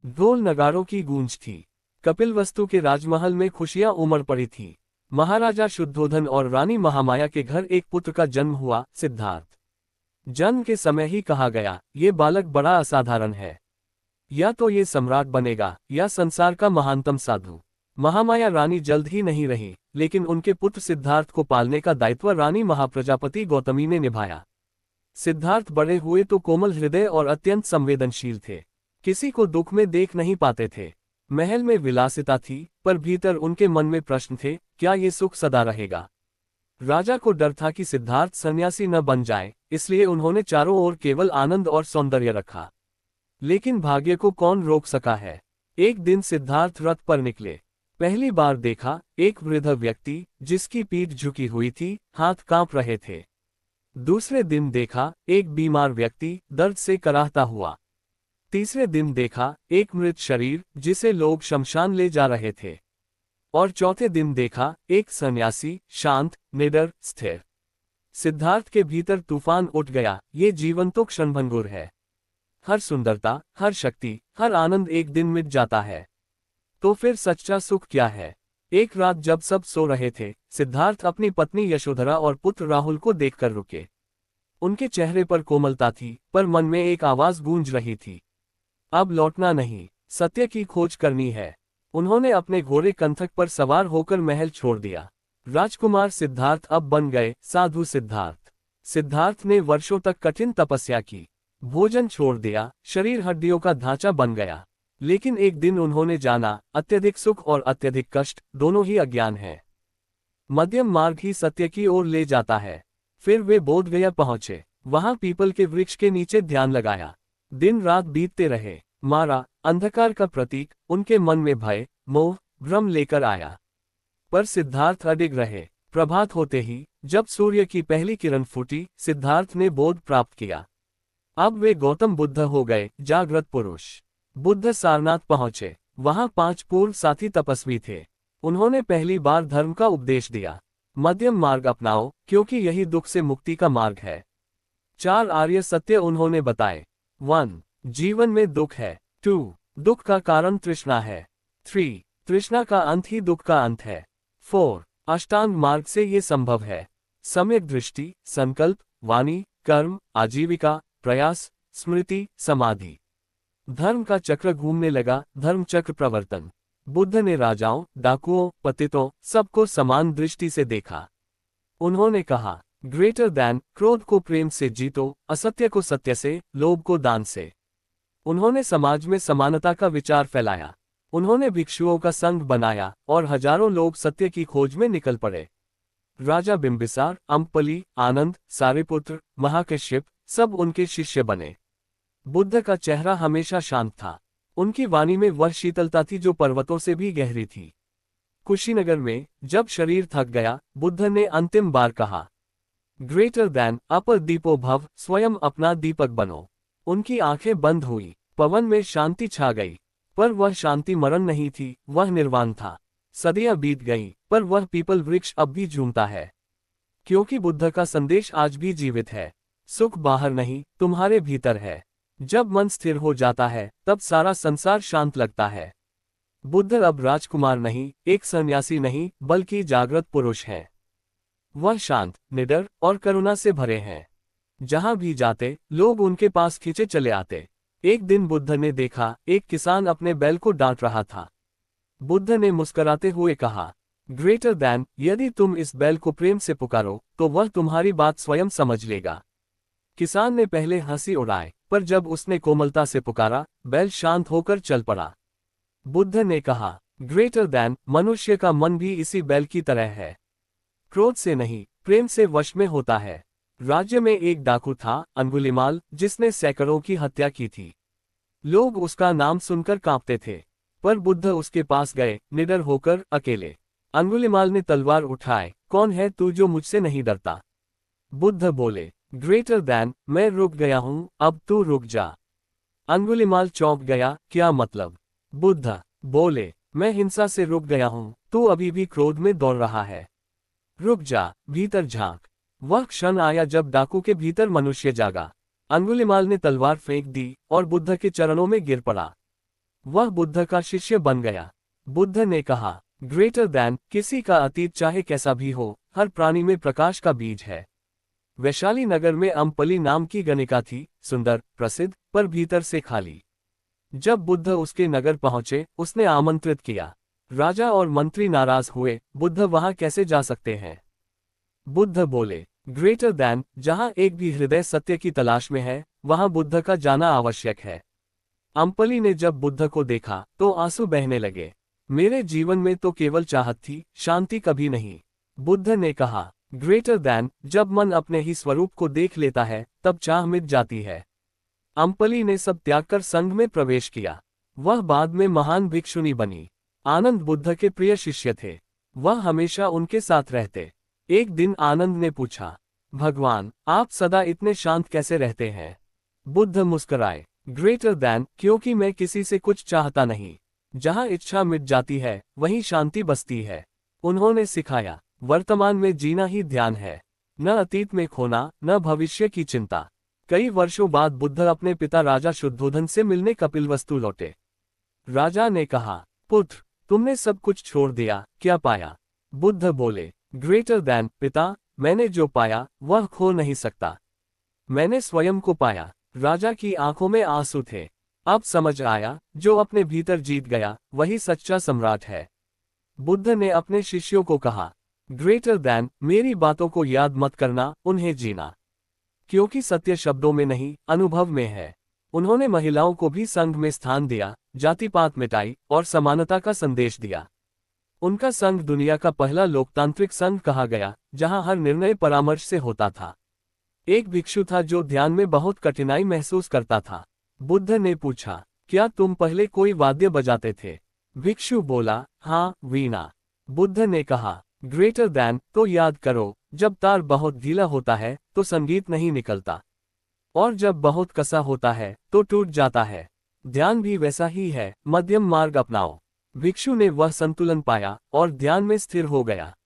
ढोल नगाड़ों की गूंज थी। कपिलवस्तु के राजमहल में खुशियां उमड़ पड़ी थी। महाराजा शुद्धोधन और रानी महामाया के घर एक पुत्र का जन्म हुआ, सिद्धार्थ। जन्म के समय ही कहा गया, ये बालक बड़ा असाधारण है। या तो ये सम्राट बनेगा या संसार का महानतम साधु। महामाया रानी जल्द ही नहीं रही, लेकिन उनके पुत्र सिद्धार्थ को पालने का दायित्व रानी महाप्रजापति गौतमी ने निभाया। सिद्धार्थ बड़े हुए तो कोमल हृदय और अत्यंत संवेदनशील थे। किसी को दुख में देख नहीं पाते थे। महल में विलासिता थी, पर भीतर उनके मन में प्रश्न थे, क्या ये सुख सदा रहेगा। राजा को डर था कि सिद्धार्थ सन्यासी न बन जाए, इसलिए उन्होंने चारों ओर केवल आनंद और सौंदर्य रखा। लेकिन भाग्य को कौन रोक सका है। एक दिन सिद्धार्थ रथ पर निकले। पहली बार देखा, एक वृद्ध व्यक्ति जिसकी पीठ झुकी हुई थी, हाथ कांप रहे थे। दूसरे दिन देखा, एक बीमार व्यक्ति दर्द से कराहता हुआ। तीसरे दिन देखा, एक मृत शरीर जिसे लोग शमशान ले जा रहे थे। और चौथे दिन देखा, एक सन्यासी, शांत, निडर, स्थिर। सिद्धार्थ के भीतर तूफान उठ गया, ये जीवन तो क्षणभंगुर है। हर सुंदरता, हर शक्ति, हर आनंद एक दिन मिट जाता है। तो फिर सच्चा सुख क्या है। एक रात जब सब सो रहे थे, सिद्धार्थ अपनी पत्नी यशोधरा और पुत्र राहुल को देखकर रुके। उनके चेहरे पर कोमलता थी, पर मन में एक आवाज गूंज रही थी। अब लौटना नहीं, सत्य की खोज करनी है। उन्होंने अपने घोड़े कंथक पर सवार होकर महल छोड़ दिया। राजकुमार सिद्धार्थ अब बन गए साधु सिद्धार्थ। सिद्धार्थ ने वर्षों तक कठिन तपस्या की, भोजन छोड़ दिया, शरीर हड्डियों का ढांचा बन गया। लेकिन एक दिन उन्होंने जाना, अत्यधिक सुख और अत्यधिक कष्ट दोनों ही अज्ञान है। मध्यम मार्ग ही सत्य की ओर ले जाता है। फिर वे बोधगया पहुंचे। वहां पीपल के वृक्ष के नीचे ध्यान लगाया। दिन रात बीतते रहे। मारा, अंधकार का प्रतीक, उनके मन में भय, मोह, भ्रम लेकर आया। पर सिद्धार्थ अडिग रहे। प्रभात होते ही, जब सूर्य की पहली किरण फूटी, सिद्धार्थ ने बोध प्राप्त किया। अब वे गौतम बुद्ध हो गए, जागृत पुरुष। बुद्ध सारनाथ पहुंचे। वहां 5 पूर्व साथी तपस्वी थे। उन्होंने पहली बार धर्म का उपदेश दिया। मध्यम मार्ग अपनाओ, क्योंकि यही दुख से मुक्ति का मार्ग है। 4 आर्य सत्य उन्होंने बताए। 1. जीवन में दुख है। 2. दुख का कारण तृष्णा है। 3. तृष्णा का अंत ही दुख का अंत है। 4. अष्टांग मार्ग से ये संभव है। सम्यक दृष्टि, संकल्प, वाणी, कर्म, आजीविका, प्रयास, स्मृति, समाधि। धर्म का चक्र घूमने लगा, धर्म चक्र प्रवर्तन। बुद्ध ने राजाओं, डाकुओं, पतितों, सबको समान दृष्टि से देखा। उन्होंने कहा, ग्रेटर दैन, क्रोध को प्रेम से जीतो, असत्य को सत्य से, लोभ को दान से। उन्होंने समाज में समानता का विचार फैलाया। उन्होंने भिक्षुओं का संघ बनाया, और हजारों लोग सत्य की खोज में निकल पड़े। राजा बिंबिसार, अम्पली, आनंद, सारिपुत्र, महाकश्यप, सब उनके शिष्य बने। बुद्ध का चेहरा हमेशा शांत था। उनकी वाणी में वह शीतलता थी जो पर्वतों से भी गहरी थी। कुशीनगर में, जब शरीर थक गया, बुद्ध ने अंतिम बार कहा, ग्रेटर दैन, अपर दीपो भव, स्वयं अपना दीपक बनो। उनकी आंखें बंद हुई। पवन में शांति छा गई। पर वह शांति मरण नहीं थी, वह निर्वाण था। सदियां बीत गईं, पर वह पीपल वृक्ष अब भी झूमता है। क्योंकि बुद्ध का संदेश आज भी जीवित है। सुख बाहर नहीं, तुम्हारे भीतर है। जब मन स्थिर हो जाता है, तब सारा संसार शांत लगता है। बुद्ध अब राजकुमार नहीं, एक सन्यासी नहीं, बल्कि जागृत पुरुष है। वह शांत, निडर और करुणा से भरे हैं। जहां भी जाते, लोग उनके पास खींचे चले आते। एक दिन बुद्ध ने देखा, एक किसान अपने बैल को डांट रहा था। बुद्ध ने मुस्कुराते हुए कहा, ग्रेटर दैन, यदि तुम इस बैल को प्रेम से पुकारो, तो वह तुम्हारी बात स्वयं समझ लेगा। किसान ने पहले हंसी उड़ाई, पर जब उसने कोमलता से पुकारा, बैल शांत होकर चल पड़ा। बुद्ध ने कहा, ग्रेटर दैन, मनुष्य का मन भी इसी बैल की तरह है। क्रोध से नहीं, प्रेम से वश में होता है। राज्य में एक डाकू था, अंगुलिमाल, जिसने सैकड़ों की हत्या की थी। लोग उसका नाम सुनकर कांपते थे। पर बुद्ध उसके पास गए, निडर होकर, अकेले। अंगुलिमाल ने तलवार उठाई, कौन है तू जो मुझसे नहीं डरता। बुद्ध बोले, ग्रेटर दैन, मैं रुक गया हूं, अब तू रुक जा। अंगुलिमाल चौंक गया, क्या मतलब। बुद्ध बोले, मैं हिंसा से रुक गया हूं, तू अभी भी क्रोध में दौड़ रहा है। रुक जा, भीतर झांक। वह क्षण आया जब डाकू के भीतर मनुष्य जागा। अंगुलिमाल ने तलवार फेंक दी और बुद्ध के चरणों में गिर पड़ा। वह बुद्ध का शिष्य बन गया। बुद्ध ने कहा, ग्रेटर दैन, किसी का अतीत चाहे कैसा भी हो, हर प्राणी में प्रकाश का बीज है। वैशाली नगर में अम्पली नाम की गणिका थी, सुंदर, प्रसिद्ध, पर भीतर से खाली। जब बुद्ध उसके नगर पहुंचे, उसने आमंत्रित किया। राजा और मंत्री नाराज हुए, बुद्ध वहां कैसे जा सकते हैं। बुद्ध बोले, ग्रेटर दैन, जहां एक भी हृदय सत्य की तलाश में है, वहां बुद्ध का जाना आवश्यक है। अम्पली ने जब बुद्ध को देखा तो आंसू बहने लगे। मेरे जीवन में तो केवल चाहत थी, शांति कभी नहीं। बुद्ध ने कहा, ग्रेटर दैन, जब मन अपने ही स्वरूप को देख लेता है, तब चाह मिट जाती है। अम्पली ने सब त्याग कर संघ में प्रवेश किया। वह बाद में महान भिक्षुनी बनी। आनंद बुद्ध के प्रिय शिष्य थे। वह हमेशा उनके साथ रहते। एक दिन आनंद ने पूछा, भगवान, आप सदा इतने शांत कैसे रहते हैं। बुद्ध मुस्कुराए, ग्रेटर दैन, क्योंकि मैं किसी से कुछ चाहता नहीं। जहां इच्छा मिट जाती है, वहीं शांति बसती है। उन्होंने सिखाया, वर्तमान में जीना ही ध्यान है, न अतीत में खोना, न भविष्य की चिंता। कई वर्षों बाद बुद्ध अपने पिता राजा शुद्धोधन से मिलने कपिलवस्तु लौटे। राजा ने कहा, पुत्र, तुमने सब कुछ छोड़ दिया, क्या पाया। बुद्ध बोले, ग्रेटर दैन, पिता, मैंने जो पाया वह खो नहीं सकता। मैंने स्वयं को पाया। राजा की आंखों में आंसू थे। अब समझ आया, जो अपने भीतर जीत गया वही सच्चा सम्राट है। बुद्ध ने अपने शिष्यों को कहा, ग्रेटर दैन, मेरी बातों को याद मत करना, उन्हें जीना। क्योंकि सत्य शब्दों में नहीं, अनुभव में है। उन्होंने महिलाओं को भी संघ में स्थान दिया, जाति-पात मिटाई और समानता का संदेश दिया। उनका संघ दुनिया का पहला लोकतांत्रिक संघ कहा गया, जहां हर निर्णय परामर्श से होता था। एक भिक्षु था जो ध्यान में बहुत कठिनाई महसूस करता था। बुद्ध ने पूछा, क्या तुम पहले कोई वाद्य बजाते थे। भिक्षु बोला, हाँ, वीणा। बुद्ध ने कहा, ग्रेटर दैन, तो याद करो, जब तार बहुत ढीला होता है तो संगीत नहीं निकलता, और जब बहुत कसा होता है तो टूट जाता है। ध्यान भी वैसा ही है, मध्यम मार्ग अपनाओ। भिक्षु ने वह संतुलन पाया और ध्यान में स्थिर हो गया।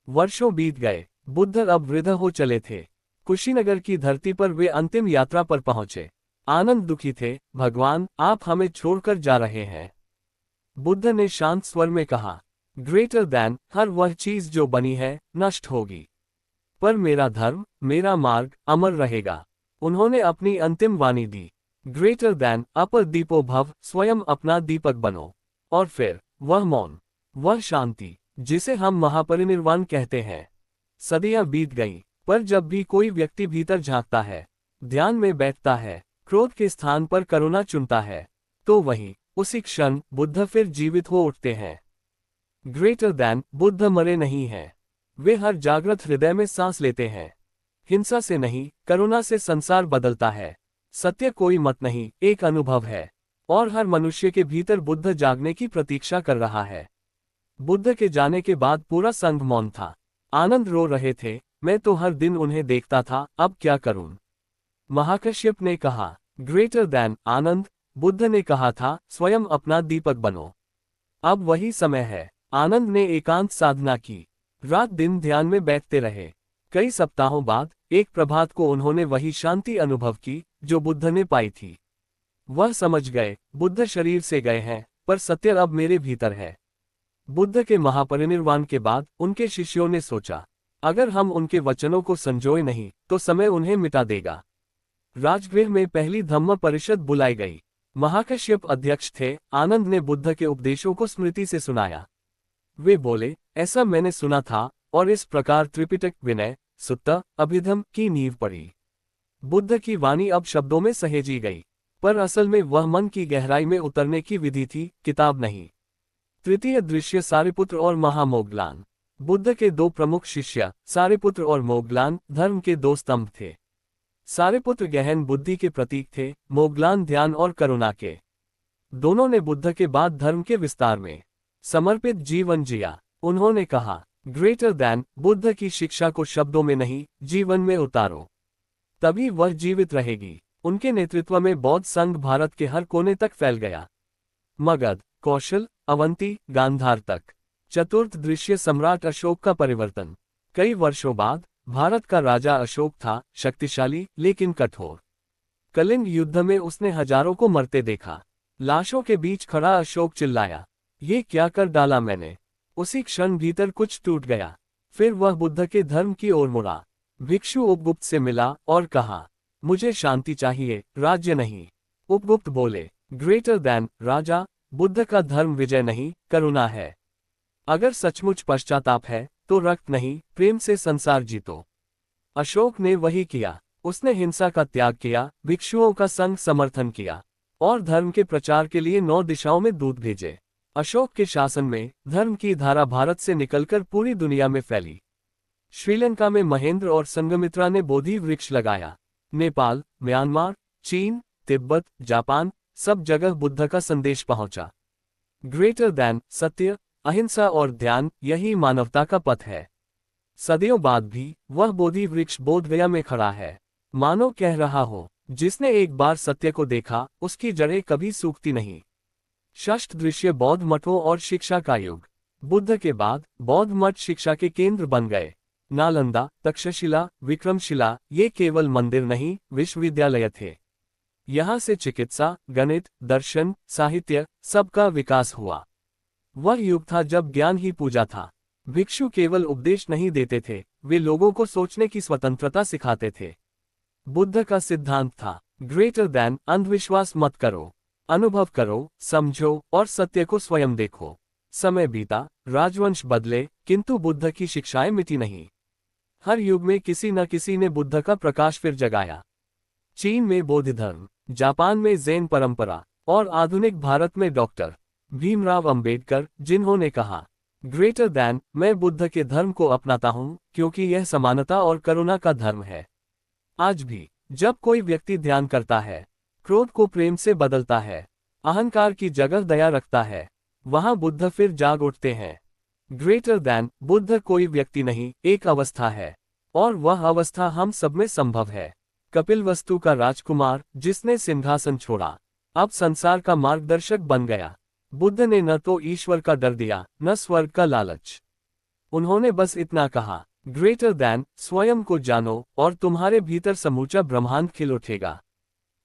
वर्षों बीत गए। बुद्ध अब वृद्ध हो चले थे। कुशीनगर की धरती पर वे अंतिम यात्रा पर पहुंचे। आनंद दुखी थे, भगवान, आप हमें छोड़कर जा रहे हैं। बुद्ध ने शांत स्वर में कहा, ग्रेटर दैन, हर वह चीज जो बनी है नष्ट होगी, पर मेरा धर्म, मेरा मार्ग अमर रहेगा। उन्होंने अपनी अंतिम वाणी दी, ग्रेटर दैन, अपर दीपो भव, स्वयं अपना दीपक बनो। और फिर वह मौन, वह शांति, जिसे हम महापरिनिर्वाण कहते हैं। सदियां बीत गईं, पर जब भी कोई व्यक्ति भीतर झांकता है, ध्यान में बैठता है, क्रोध के स्थान पर करुणा चुनता है, तो वही उसी क्षण बुद्ध फिर जीवित हो उठते हैं। ग्रेटर दैन, बुद्ध मरे नहीं हैं। वे हर जागृत हृदय में सांस लेते हैं। हिंसा से नहीं, करुणा से संसार बदलता है। सत्य कोई मत नहीं, एक अनुभव है, और हर मनुष्य के भीतर बुद्ध जागने की प्रतीक्षा कर रहा है। बुद्ध के जाने के बाद पूरा संघ मौन था। आनंद रो रहे थे, मैं तो हर दिन उन्हें देखता था, अब क्या करूं। महाकश्यप ने कहा, ग्रेटर दैन, आनंद, बुद्ध ने कहा था, स्वयं अपना दीपक बनो। अब वही समय है। आनंद ने एकांत साधना की। रात दिन ध्यान में बैठते रहे। कई सप्ताहों बाद एक प्रभात को उन्होंने वही शांति अनुभव की जो बुद्ध ने पाई थी। वह समझ गए, बुद्ध शरीर से गए हैं, पर सत्य अब मेरे भीतर है। बुद्ध के महापरिनिर्वाण के बाद उनके शिष्यों ने सोचा, अगर हम उनके वचनों को संजोए नहीं तो समय उन्हें मिटा देगा। राजगृह में पहली धम्म परिषद बुलाई गई। महाकश्यप अध्यक्ष थे। आनंद ने बुद्ध के उपदेशों को स्मृति से सुनाया। वे बोले, ऐसा मैंने सुना था, और इस प्रकार त्रिपिटक, विनय, सुत्ता, अभिधम की नींव पड़ी। बुद्ध की वाणी अब शब्दों में सहेजी गई, पर असल में वह मन की गहराई में उतरने की विधि थी, किताब नहीं। तृतीय दृश्य सारिपुत्र और महामोगलान। बुद्ध के दो प्रमुख शिष्य, सारिपुत्र और मोगलान, धर्म के दो स्तंभ थे। सारिपुत्र गहन बुद्धि के प्रतीक थे, मोगलान ध्यान और करुणा के। दोनों ने बुद्ध के बाद धर्म के विस्तार में समर्पित जीवन जिया। उन्होंने कहा, ग्रेटर दैन, बुद्ध की शिक्षा को शब्दों में नहीं, जीवन में उतारो, तभी वह जीवित रहेगी। उनके नेतृत्व में बौद्ध संघ भारत के हर कोने तक फैल गया। मगध, कौशल, अवंती, गांधार तक। चतुर्थ दृश्य सम्राट अशोक का परिवर्तन। कई वर्षों बाद भारत का राजा अशोक था, शक्तिशाली लेकिन कठोर। कलिंग युद्ध में उसने हजारों को मरते देखा। लाशों के बीच खड़ा अशोक चिल्लाया, ये क्या कर डाला मैंने। उसी क्षण भीतर कुछ टूट गया। फिर वह बुद्ध के धर्म की ओर मुड़ा। भिक्षु उपगुप्त से मिला और कहा, मुझे शांति चाहिए, राज्य नहीं। उपगुप्त बोले, ग्रेटर दैन राजा, बुद्ध का धर्म विजय नहीं, करुणा है। अगर सचमुच पश्चाताप है तो रक्त नहीं, प्रेम से संसार जीतो। अशोक ने वही किया। उसने हिंसा का त्याग किया, भिक्षुओं का संग समर्थन किया और धर्म के प्रचार के लिए 9 दिशाओं में दूत भेजे। अशोक के शासन में धर्म की धारा भारत से निकलकर पूरी दुनिया में फैली। श्रीलंका में महेंद्र और संघमित्रा ने बोधि वृक्ष लगाया। नेपाल, म्यांमार, चीन, तिब्बत, जापान, सब जगह बुद्ध का संदेश पहुंचा। ग्रेटर दैन सत्य, अहिंसा और ध्यान, यही मानवता का पथ है। सदियों बाद भी वह बोधि वृक्ष बोधगया में खड़ा है। मानो कह रहा हो, जिसने एक बार सत्य को देखा उसकी जड़ें कभी सूखती नहीं। षष्ठ दृश्य बौद्ध मठों और शिक्षा का युग। बुद्ध के बाद बौद्ध मठ शिक्षा के केंद्र बन गए। नालंदा, तक्षशिला, विक्रमशिला, ये केवल मंदिर नहीं, विश्वविद्यालय थे। यहाँ से चिकित्सा, गणित, दर्शन, साहित्य, सबका विकास हुआ। वह युग था जब ज्ञान ही पूजा था। भिक्षु केवल उपदेश नहीं देते थे, वे लोगों को सोचने की स्वतंत्रता सिखाते थे। बुद्ध का सिद्धांत था, ग्रेटर दैन, अंधविश्वास मत करो, अनुभव करो, समझो और सत्य को स्वयं देखो। समय बीता, राजवंश बदले, किंतु बुद्ध की शिक्षाएं मिटी नहीं। हर युग में किसी न किसी ने बुद्ध का प्रकाश फिर जगाया। चीन में बौद्ध धर्म, जापान में जैन परंपरा और आधुनिक भारत में डॉक्टर भीमराव अंबेडकर, जिन्होंने कहा, ग्रेटर दैन, मैं बुद्ध के धर्म को अपनाता हूं क्योंकि यह समानता और करुणा का धर्म है। आज भी जब कोई व्यक्ति ध्यान करता है, क्रोध को प्रेम से बदलता है, अहंकार की जगह दया रखता है, वहां बुद्ध फिर जाग उठते हैं। ग्रेटर दैन, बुद्ध कोई व्यक्ति नहीं, एक अवस्था है और वह अवस्था हम सब में संभव है। कपिलवस्तु का राजकुमार, जिसने सिंहासन छोड़ा, अब संसार का मार्गदर्शक बन गया। बुद्ध ने न तो ईश्वर का डर दिया, न स्वर्ग का लालच। उन्होंने बस इतना कहा, ग्रेटर दैन, स्वयं को जानो और तुम्हारे भीतर समूचा ब्रह्मांड खिल उठेगा।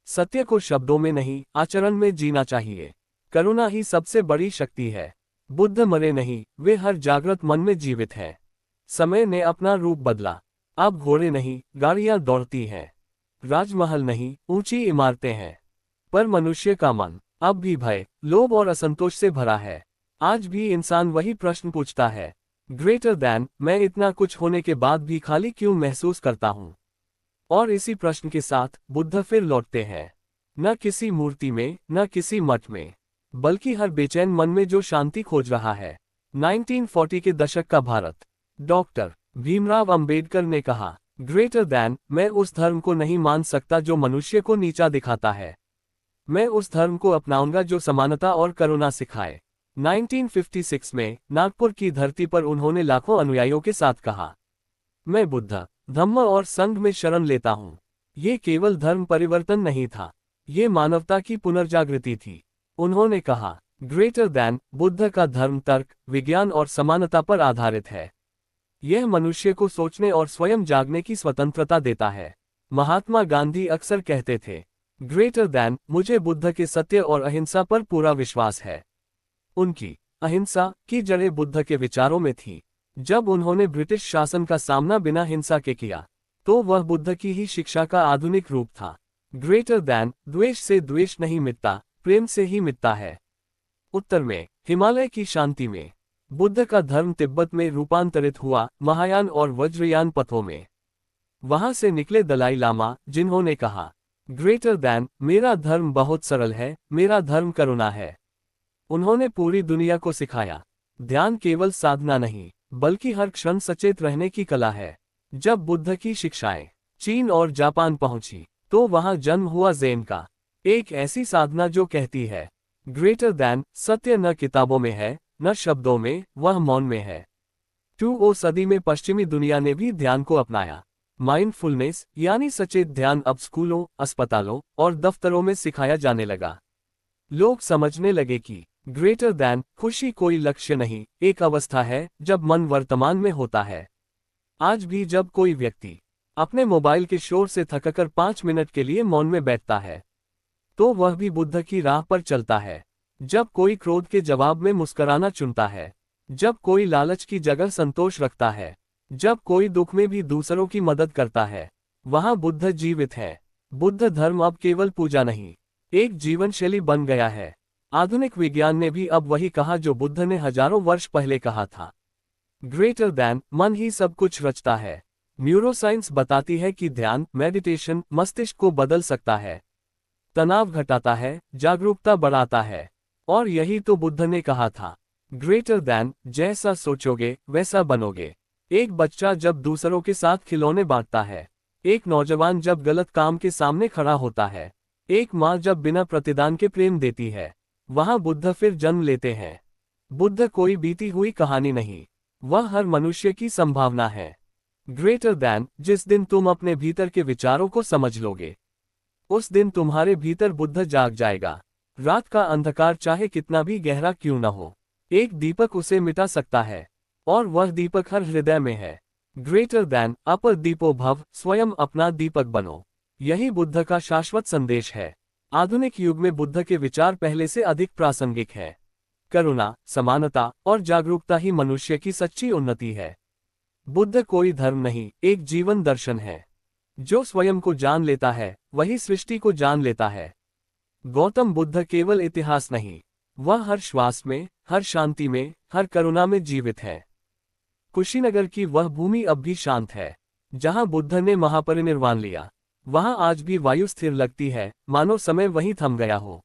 सत्य को शब्दों में नहीं, आचरण में जीना चाहिए। करुणा ही सबसे बड़ी शक्ति है। बुद्ध मरे नहीं, वे हर जागृत मन में जीवित हैं। समय ने अपना रूप बदला। अब घोड़े नहीं, गाड़ियां दौड़ती हैं। राजमहल नहीं, ऊंची इमारतें हैं। पर मनुष्य का मन अब भी भय, लोभ और असंतोष से भरा है। आज भी इंसान वही प्रश्न पूछता है, ग्रेटर दैन, मैं इतना कुछ होने के बाद भी खाली क्यों महसूस करता हूँ। और इसी प्रश्न के साथ बुद्ध फिर लौटते हैं, न किसी मूर्ति में, न किसी मठ में, बल्कि हर बेचैन मन में जो शांति खोज रहा है। 1940 के दशक का भारत। डॉक्टर भीमराव अंबेडकर ने कहा, ग्रेटर दैन, मैं उस धर्म को नहीं मान सकता जो मनुष्य को नीचा दिखाता है। मैं उस धर्म को अपनाऊंगा जो समानता और करुणा सिखाए। 1956 में नागपुर की धरती पर उन्होंने लाखों अनुयायियों के साथ कहा, मैं बुद्ध, धम्म और संघ में शरण लेता हूँ। ये केवल धर्म परिवर्तन नहीं था, ये मानवता की पुनर्जागृति थी। उन्होंने कहा, ग्रेटर दैन, बुद्ध का धर्म तर्क, विज्ञान और समानता पर आधारित है। यह मनुष्य को सोचने और स्वयं जागने की स्वतंत्रता देता है। महात्मा गांधी अक्सर कहते थे, ग्रेटर दैन, मुझे बुद्ध के सत्य और अहिंसा पर पूरा विश्वास है। उनकी अहिंसा की जड़ें बुद्ध के विचारों में थी। जब उन्होंने ब्रिटिश शासन का सामना बिना हिंसा के किया, तो वह बुद्ध की ही शिक्षा का आधुनिक रूप था। ग्रेटर दैन, द्वेष से द्वेष नहीं मिटता, प्रेम से ही मिटता है। उत्तर में हिमालय की शांति में बुद्ध का धर्म तिब्बत में रूपांतरित हुआ, महायान और वज्रयान पथों में। वहां से निकले दलाई लामा, जिन्होंने कहा, ग्रेटर दैन, मेरा धर्म बहुत सरल है, मेरा धर्म करुणा है। उन्होंने पूरी दुनिया को सिखाया, ध्यान केवल साधना नहीं, बल्कि हर क्षण सचेत रहने की कला है। जब बुद्ध की शिक्षाएं चीन और जापान पहुंची, तो वहां जन्म हुआ ज़ेन का। एक ऐसी साधना जो कहती है, ग्रेटर दैन, सत्य न किताबों में है, न शब्दों में, वह मौन में है। 2 सदी में पश्चिमी दुनिया ने भी ध्यान को अपनाया। माइंडफुलनेस यानी सचेत ध्यान अब स्कूलों, अस्पतालों और दफ्तरों में सिखाया जाने लगा। लोग समझने लगे कि ग्रेटर दैन, खुशी कोई लक्ष्य नहीं, एक अवस्था है जब मन वर्तमान में होता है। आज भी जब कोई व्यक्ति अपने मोबाइल के शोर से थककर 5 मिनट के लिए मौन में बैठता है, तो वह भी बुद्ध की राह पर चलता है। जब कोई क्रोध के जवाब में मुस्कुराना चुनता है, जब कोई लालच की जगह संतोष रखता है, जब कोई दुख में भी दूसरों की मदद करता है, वहां बुद्ध जीवित है। बुद्ध धर्म अब केवल पूजा नहीं, एक जीवन शैली बन गया है। आधुनिक विज्ञान ने भी अब वही कहा जो बुद्ध ने हजारों वर्ष पहले कहा था। ग्रेटर दैन मन ही सब कुछ रचता है। न्यूरोसाइंस बताती है कि ध्यान, मेडिटेशन मस्तिष्क को बदल सकता है, तनाव घटाता है, जागरूकता बढ़ाता है। और यही तो बुद्ध ने कहा था, ग्रेटर दैन, जैसा सोचोगे वैसा बनोगे। एक बच्चा जब दूसरों के साथ खिलौने बांटता है, एक नौजवान जब गलत काम के सामने खड़ा होता है, एक माँ जब बिना प्रतिदान के प्रेम देती है, वहां बुद्ध फिर जन्म लेते हैं। बुद्ध कोई बीती हुई कहानी नहीं, वह हर मनुष्य की संभावना है। ग्रेटर दैन, जिस दिन तुम अपने भीतर के विचारों को समझ लोगे, उस दिन तुम्हारे भीतर बुद्ध जाग जाएगा। रात का अंधकार चाहे कितना भी गहरा क्यों न हो, एक दीपक उसे मिटा सकता है, और वह दीपक हर हृदय में है। ग्रेटर दैन, अपर दीपो भव, स्वयं अपना दीपक बनो। यही बुद्ध का शाश्वत संदेश है। आधुनिक युग में बुद्ध के विचार पहले से अधिक प्रासंगिक है। करुणा, समानता और जागरूकता ही मनुष्य की सच्ची उन्नति है। बुद्ध कोई धर्म नहीं, एक जीवन दर्शन है। जो स्वयं को जान लेता है, वही सृष्टि को जान लेता है। गौतम बुद्ध केवल इतिहास नहीं, वह हर श्वास में, हर शांति में, हर करुणा में जीवित है। कुशीनगर की वह भूमि अब भी शांत है। जहां बुद्ध ने महापरिनिर्वाण लिया, वहां आज भी वायु स्थिर लगती है, मानो समय वहीं थम गया हो।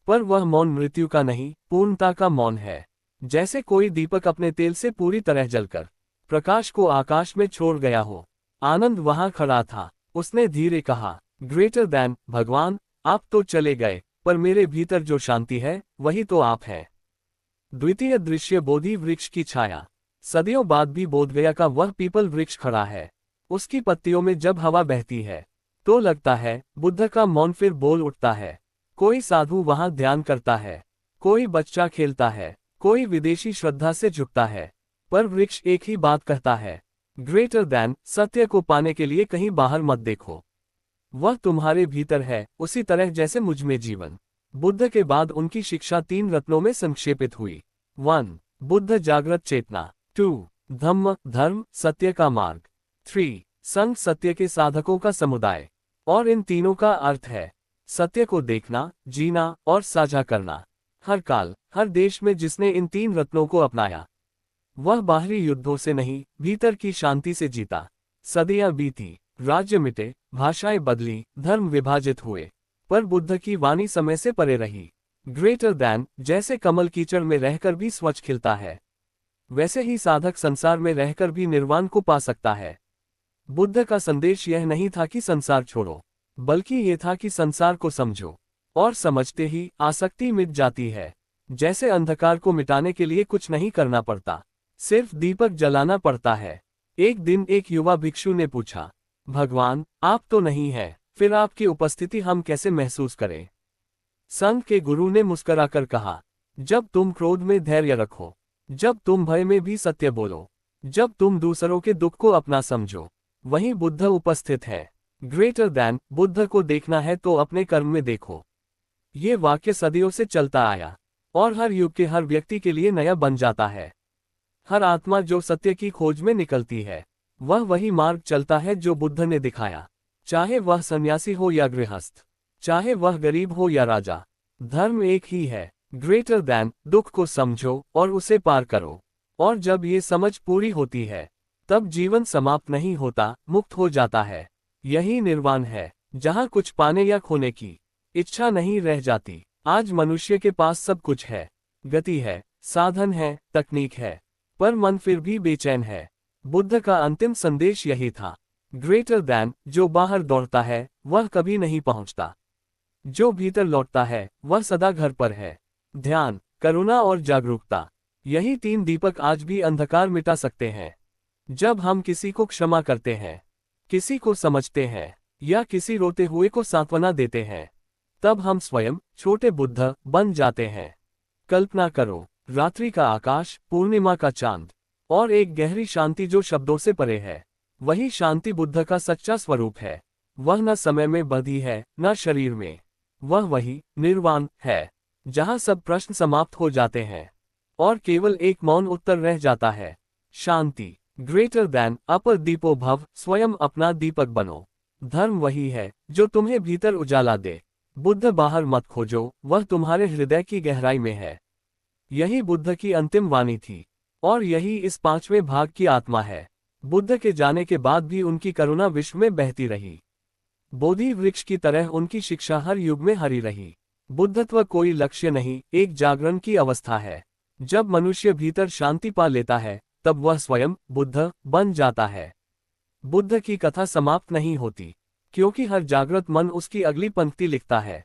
पर वह मौन मृत्यु का नहीं, पूर्णता का मौन है। जैसे कोई दीपक अपने तेल से पूरी तरह जलकर प्रकाश को आकाश में छोड़ गया हो। आनंद वहां खड़ा था। उसने धीरे कहा, ग्रेटर दैन, भगवान, आप तो चले गए, पर मेरे भीतर जो शांति है, वही तो आप है। द्वितीय दृश्य बोधि वृक्ष की छाया। सदियों बाद भी बोधगया का वह पीपल वृक्ष खड़ा है। उसकी पत्तियों में जब हवा बहती है, तो लगता है बुद्ध का मौन फिर बोल उठता है। कोई साधु वहां ध्यान करता है, कोई बच्चा खेलता है, कोई विदेशी श्रद्धा से झुकता है, पर वृक्ष एक ही बात कहता है, ग्रेटर दैन, सत्य को पाने के लिए कहीं बाहर मत देखो, वह तुम्हारे भीतर है, उसी तरह जैसे मुझ में जीवन। बुद्ध के बाद उनकी शिक्षा 3 रत्नों में संक्षेपित हुई। 1. बुद्ध जागृत चेतना। 2. धम्म, धर्म, सत्य का मार्ग। 3. संघ, सत्य के साधकों का समुदाय। और इन तीनों का अर्थ है सत्य को देखना, जीना और साझा करना। हर काल, हर देश में जिसने इन 3 रत्नों को अपनाया, वह बाहरी युद्धों से नहीं, भीतर की शांति से जीता। सदियां बीती, राज्य मिटे, भाषाएं बदली, धर्म विभाजित हुए, पर बुद्ध की वाणी समय से परे रही। ग्रेटर दैन, जैसे कमल कीचड़ में रहकर भी स्वच्छ खिलता है, वैसे ही साधक संसार में रहकर भी निर्वाण को पा सकता है। बुद्ध का संदेश यह नहीं था कि संसार छोड़ो, बल्कि ये था कि संसार को समझो, और समझते ही आसक्ति मिट जाती है। जैसे अंधकार को मिटाने के लिए कुछ नहीं करना पड़ता, सिर्फ दीपक जलाना पड़ता है। एक दिन एक युवा भिक्षु ने पूछा, भगवान, आप तो नहीं है, फिर आपकी उपस्थिति हम कैसे महसूस करें? संत के गुरु ने मुस्कुराकर कहा, जब तुम क्रोध में धैर्य रखो, जब तुम भय में भी सत्य बोलो, जब तुम दूसरों के दुख को अपना समझो, वहीं बुद्ध उपस्थित है। ग्रेटर दैन, बुद्ध को देखना है तो अपने कर्म में देखो। ये वाक्य सदियों से चलता आया, और हर युग के हर व्यक्ति के लिए नया बन जाता है। हर आत्मा जो सत्य की खोज में निकलती है, वह वही मार्ग चलता है जो बुद्ध ने दिखाया। चाहे वह सन्यासी हो या गृहस्थ, चाहे वह गरीब हो या राजा, धर्म एक ही है। ग्रेटर दैन, दुख को समझो और उसे पार करो। और जब ये समझ पूरी होती है, तब जीवन समाप्त नहीं होता, मुक्त हो जाता है। यही निर्वाण है, जहाँ कुछ पाने या खोने की इच्छा नहीं रह जाती। आज मनुष्य के पास सब कुछ है, गति है, साधन है, तकनीक है, पर मन फिर भी बेचैन है। बुद्ध का अंतिम संदेश यही था, ग्रेटर दैन, जो बाहर दौड़ता है वह कभी नहीं पहुंचता, जो भीतर लौटता है वह सदा घर पर है। ध्यान, करुणा और जागरूकता, यही 3 दीपक आज भी अंधकार मिटा सकते हैं। जब हम किसी को क्षमा करते हैं, किसी को समझते हैं, या किसी रोते हुए को सांत्वना देते हैं, तब हम स्वयं छोटे बुद्ध बन जाते हैं। कल्पना करो, रात्रि का आकाश, पूर्णिमा का चांद, और एक गहरी शांति जो शब्दों से परे है। वही शांति बुद्ध का सच्चा स्वरूप है। वह न समय में बंधी है, न शरीर में। वह वही निर्वाण है जहां सब प्रश्न समाप्त हो जाते हैं और केवल एक मौन उत्तर रह जाता है, शांति। ग्रेटर दैन अपर दीपो भव, स्वयं अपना दीपक बनो। धर्म वही है जो तुम्हें भीतर उजाला दे। बुद्ध बाहर मत खोजो, वह तुम्हारे हृदय की गहराई में है। यही बुद्ध की अंतिम वाणी थी और यही इस 5वें भाग की आत्मा है। बुद्ध के जाने के बाद भी उनकी करुणा विश्व में बहती रही। बोधि वृक्ष की तरह उनकी शिक्षा हर युग में हरी रही। बुद्धत्व कोई लक्ष्य नहीं, एक जागरण की अवस्था है। जब मनुष्य भीतर शांति पा लेता है तब वह स्वयं बुद्ध बन जाता है। बुद्ध की कथा समाप्त नहीं होती, क्योंकि हर जागृत मन उसकी अगली पंक्ति लिखता है।